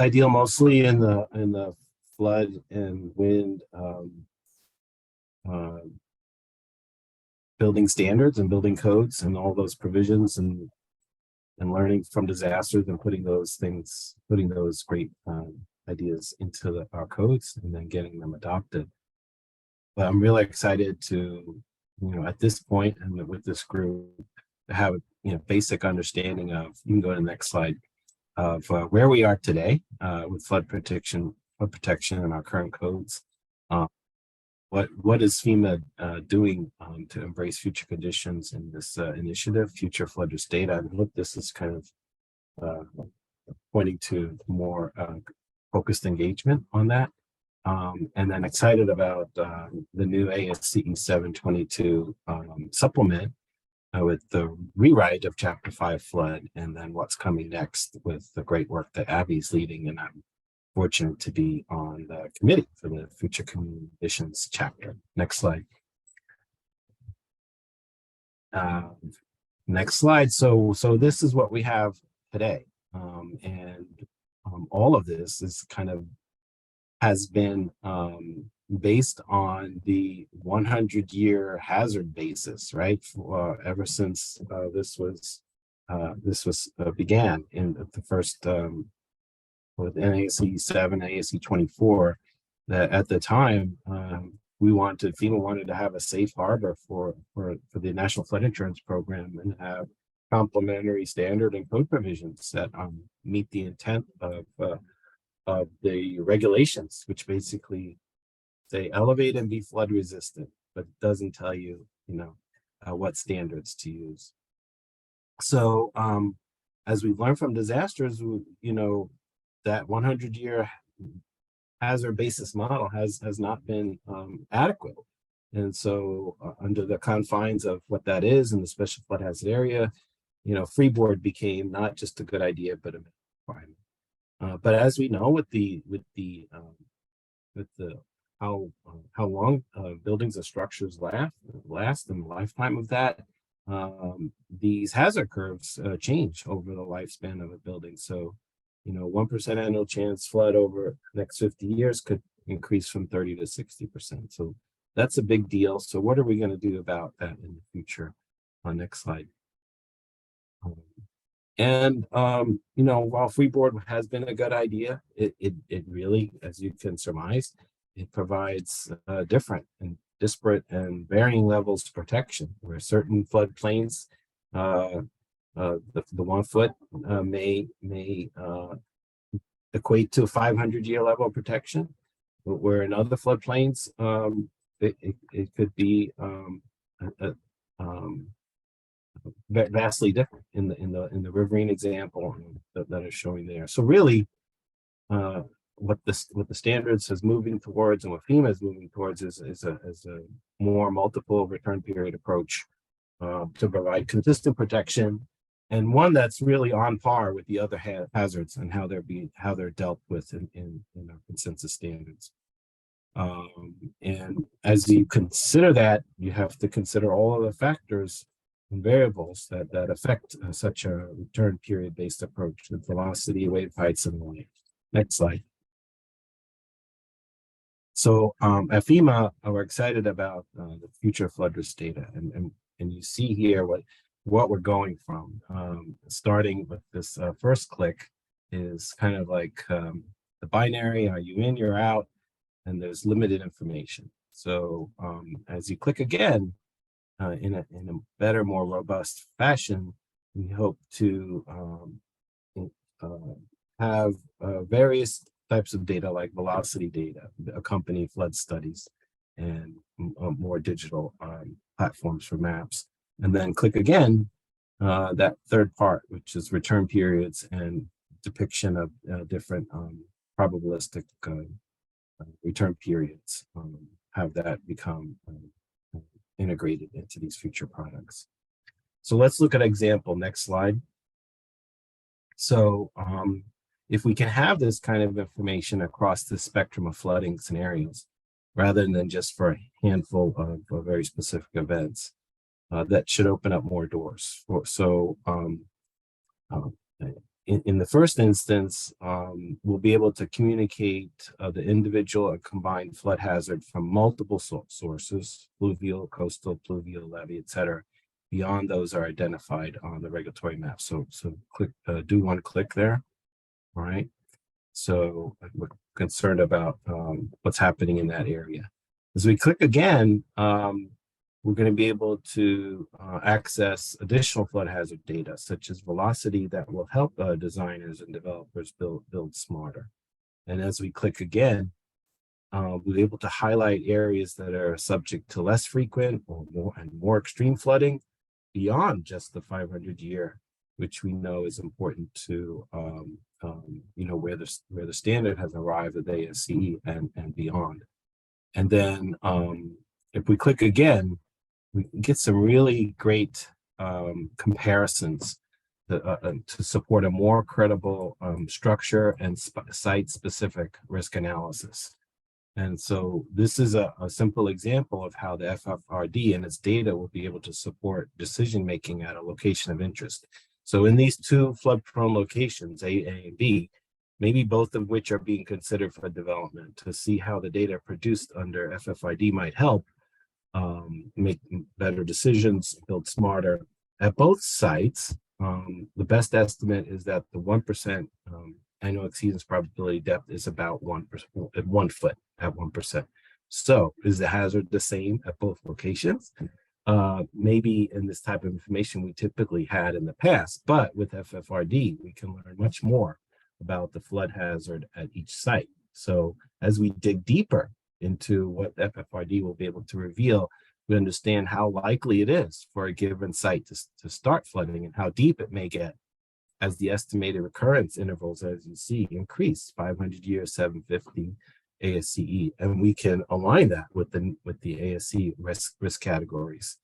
I deal mostly in the flood and wind building standards and building codes and all those provisions and learning from disasters and putting those great ideas into our codes and then getting them adopted. But I'm really excited to, at this point and with this group, to have basic understanding of. You can go to the next slide, of where we are today with flood protection and our current codes. What is FEMA doing to embrace future conditions in this initiative, Future Flood Risk Data? I hope this is kind of pointing to more focused engagement on that. And then excited about the new ASCE 722 supplement with the rewrite of Chapter 5 flood, and then what's coming next with the great work that Abby's leading. And I'm fortunate to be on the committee for the Future Conditions chapter. Next slide. Next slide. So this is what we have today. All of this is has been based on the 100-year hazard basis, right? Ever since this began in the first with NASE 7, ASE 24, that at the time FEMA wanted to have a safe harbor for the National Flood Insurance Program and have complementary standard and code provisions that meet the intent of the regulations, which basically say elevate and be flood resistant, but it doesn't tell you, what standards to use. So as we've learned from disasters, that 100-year hazard basis model has not been adequate. And so under the confines of what that is in the special flood hazard area, freeboard became not just a good idea, but a requirement. But as we know, with how long buildings and structures last and the lifetime of that, these hazard curves change over the lifespan of a building. So, 1% annual chance flood over the next 50 years could increase from 30 to 60%. So that's a big deal. So what are we going to do about that in the future? Next slide. While freeboard has been a good idea, it really, as you can surmise, it provides different and disparate and varying levels of protection, where certain floodplains, the 1 foot may equate to a 500-year level of protection, where in other floodplains, it could be vastly different in the riverine example that is showing there. So really, what the standards is moving towards and what FEMA is moving towards is a more multiple return period approach to provide consistent protection, and one that's really on par with the other hazards and how they're dealt with in our consensus standards. And as you consider that, you have to consider all of the factors and variables that affect such a return period based approach, with velocity, wave heights, and the like. Next slide. So at FEMA, we're excited about the future flood risk data, and you see here what we're going from. Starting with this first click is kind of like the binary: are you in, you're out, and there's limited information. So as you click again, in a better, more robust fashion, we hope to have various types of data, like velocity data, accompany flood studies, and more digital platforms for maps. And then click again, that third part, which is return periods and depiction of different probabilistic return periods, have that become integrated into these future products. So let's look at an example. Next slide. So if we can have this kind of information across the spectrum of flooding scenarios, rather than just for a handful of very specific events, that should open up more doors. So in the first instance, we'll be able to communicate the individual and combined flood hazard from multiple sources, fluvial, coastal, pluvial, levee, et cetera. Beyond those are identified on the regulatory map. So click, do one click there. All right. So we're concerned about what's happening in that area. As we click again, we're going to be able to access additional flood hazard data, such as velocity, that will help designers and developers build smarter. And as we click again, we'll be able to highlight areas that are subject to less frequent or more extreme flooding beyond just the 500-year, which we know is important to where the standard has arrived at ASCE and beyond. And then if we click again, we can get some really great comparisons to support a more credible structure and site-specific risk analysis. And so this is a simple example of how the FFRD and its data will be able to support decision-making at a location of interest. So in these two flood-prone locations, A and B, maybe both of which are being considered for development, to see how the data produced under FFRD might help make better decisions, build smarter. At both sites, the best estimate is that the 1% annual exceedance probability depth is about 1%, 1 foot at 1%. So is the hazard the same at both locations? Maybe in this type of information we typically had in the past, but with FFRD, we can learn much more about the flood hazard at each site. So as we dig deeper into what FFRD will be able to reveal, we understand how likely it is for a given site to start flooding and how deep it may get as the estimated recurrence intervals, as you see, increase 500 years, 750 ASCE, and we can align that with the ASC risk categories.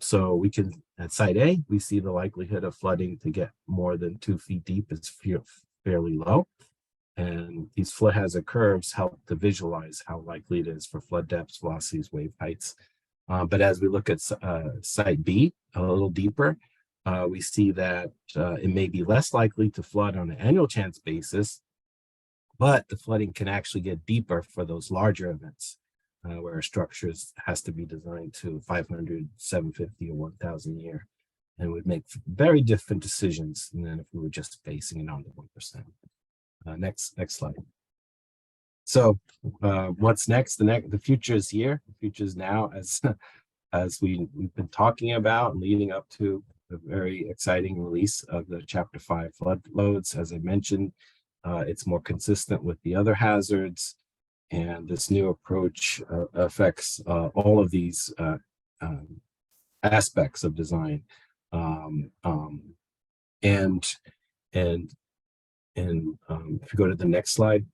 So we can, at site A, we see the likelihood of flooding to get more than 2 feet deep is fairly low. And these flood hazard curves help to visualize how likely it is for flood depths, velocities, wave heights. But as we look at site B a little deeper, we see that it may be less likely to flood on an annual chance basis, but the flooding can actually get deeper for those larger events where structures has to be designed to 500, 750, or 1,000 year, and would make very different decisions than if we were just basing it on the 1%. Next slide. So what's next? The future is here. The future is now, as we've been talking about and leading up to the very exciting release of the Chapter 5 flood loads. As I mentioned, it's more consistent with the other hazards, and this new approach affects all of these aspects of design. If you go to the next slide,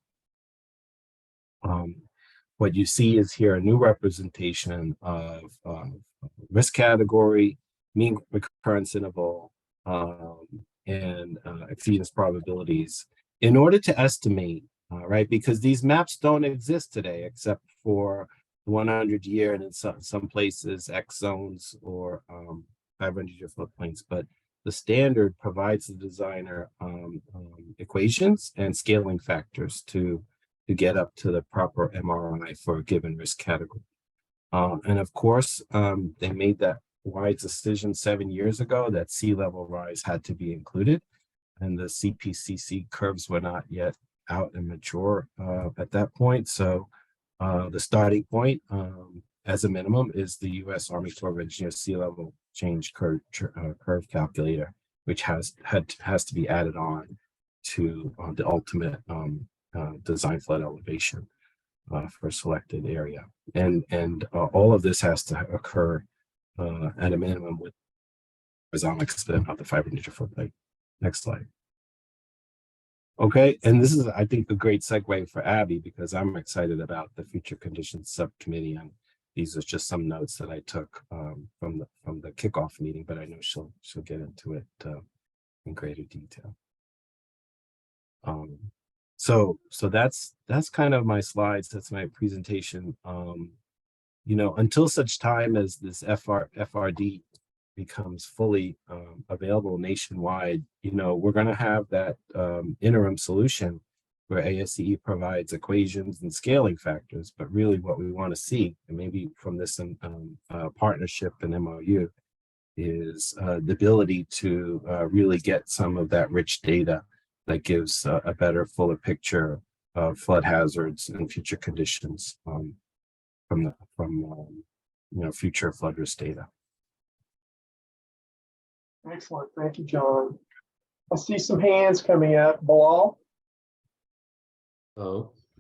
what you see is here a new representation of risk category, mean recurrence interval, and exceedance probabilities in order to estimate, right? Because these maps don't exist today except for 100-year and in some places X zones or 500-year floodplains, but the standard provides the designer equations and scaling factors to get up to the proper MRI for a given risk category. And of course, they made that wise decision 7 years ago that sea level rise had to be included, and the CPCC curves were not yet out and mature at that point. So the starting point, as a minimum, is the U.S. Army Corps of Engineers sea level change curve calculator, which has to be added on to the ultimate design flood elevation for a selected area, and all of this has to occur at a minimum with horizontal extent of the 500-year floodplain. Next slide. Okay, and this is, I think, a great segue for Abby, because I'm excited about the future conditions subcommittee, and these are just some notes that I took from the kickoff meeting, but I know she'll get into it in greater detail. So that's kind of my slides. That's my presentation. You know, until such time as this FRD becomes fully available nationwide, we're going to have that interim solution where ASCE provides equations and scaling factors. But really what we want to see, and maybe from this partnership and MOU, is the ability to really get some of that rich data that gives a better, fuller picture of flood hazards and future conditions from future flood risk data. Excellent. Thank you, John. I see some hands coming up. Bilal?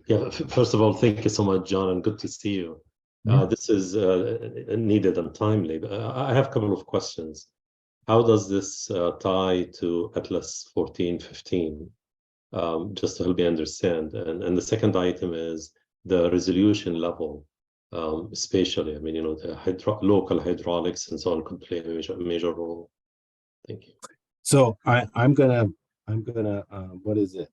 Yeah, first of all, thank you so much, John, and good to see you. This is needed and timely. I have a couple of questions. How does this tie to Atlas 1415? Just to help me understand. And the second item is the resolution level, spatially. I mean, the local hydraulics and so on could play a major role. Thank you. So I'm gonna what is it?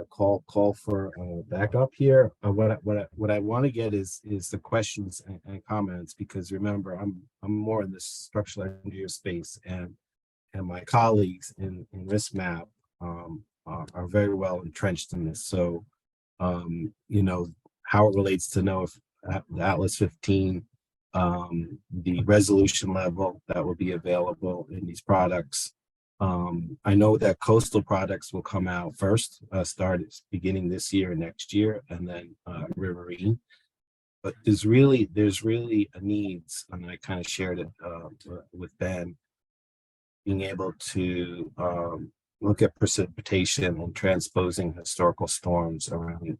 Call for backup here. What I want to get is the questions and comments, because remember I'm more in the structural engineer space, and my colleagues in RiskMap are very well entrenched in this. So how it relates to know if the Atlas 15, the resolution level that will be available in these products. I know that coastal products will come out first, beginning this year and next year, and then riverine. But there's really a needs, and I kind of shared it with Ben, being able to look at precipitation and transposing historical storms around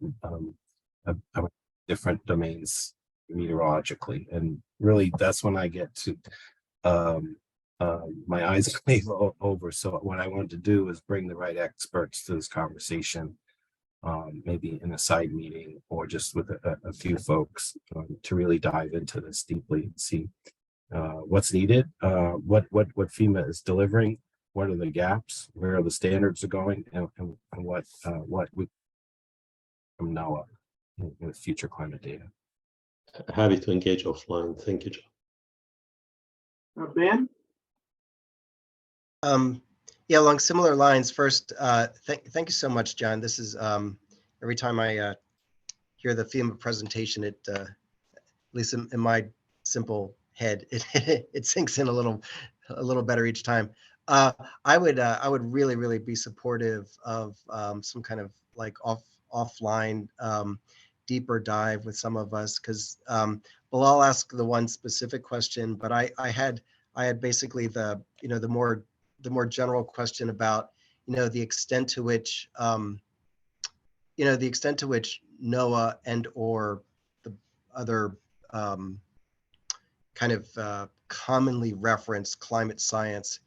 different domains meteorologically, and really that's when I get to my eyes glaze over. So what I wanted to do is bring the right experts to this conversation, maybe in a side meeting or just with a few folks, to really dive into this deeply and see what's needed, what FEMA is delivering, what are the gaps, where are the standards are going, and what we from NOAA with future climate data. Happy to engage offline. Thank you, John. Ben? Yeah, along similar lines. First, thank you so much, John. This is every time I hear the FEMA presentation, it at least in my simple head, it sinks in a little better each time. I would really be supportive of some kind of like offline deeper dive with some of us, because well, I'll ask the one specific question, but I had basically the more general question about the extent to which NOAA and or the other kind of commonly referenced climate science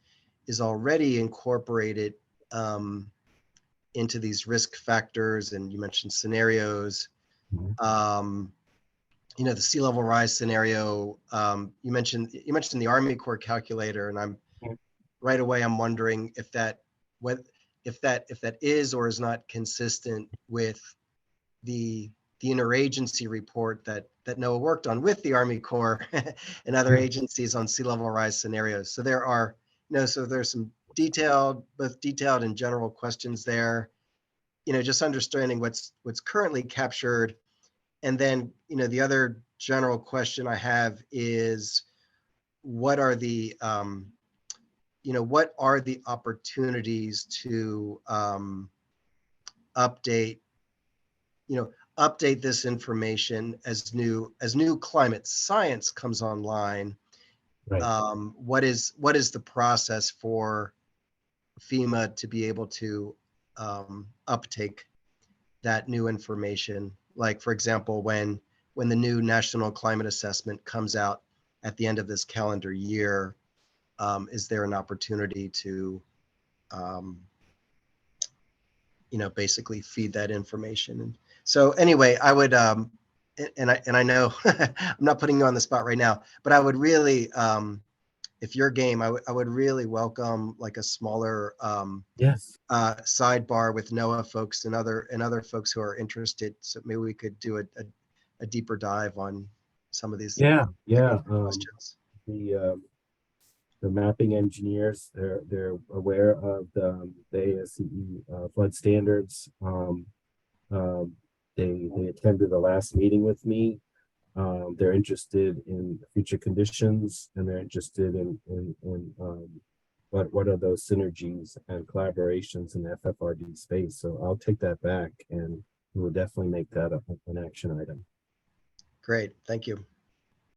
is already incorporated into these risk factors. And you mentioned scenarios, the sea level rise scenario. You mentioned the Army Corps calculator, and I'm right away I'm wondering if that is or is not consistent with the interagency report that NOAA worked on with the Army Corps and other agencies on sea level rise scenarios. So there are, so there's some both detailed and general questions there, just understanding what's currently captured. And then, the other general question I have is, what are the opportunities to update this information as new climate science comes online? Right. What is the process for FEMA to be able to uptake that new information? Like, for example, when the new National Climate Assessment comes out at the end of this calendar year, is there an opportunity to basically feed that information? And so anyway, I would and I know I'm not putting you on the spot right now, but I would really, if you're game, I would really welcome like a smaller sidebar with NOAA folks and other folks who are interested. So maybe we could do a deeper dive on some of these questions. the mapping engineers, they're aware of the ASCE flood standards. They attended the last meeting with me. They're interested in future conditions, and they're interested in what are those synergies and collaborations in the FFRD space. So I'll take that back, and we'll definitely make that an action item. Great, thank you.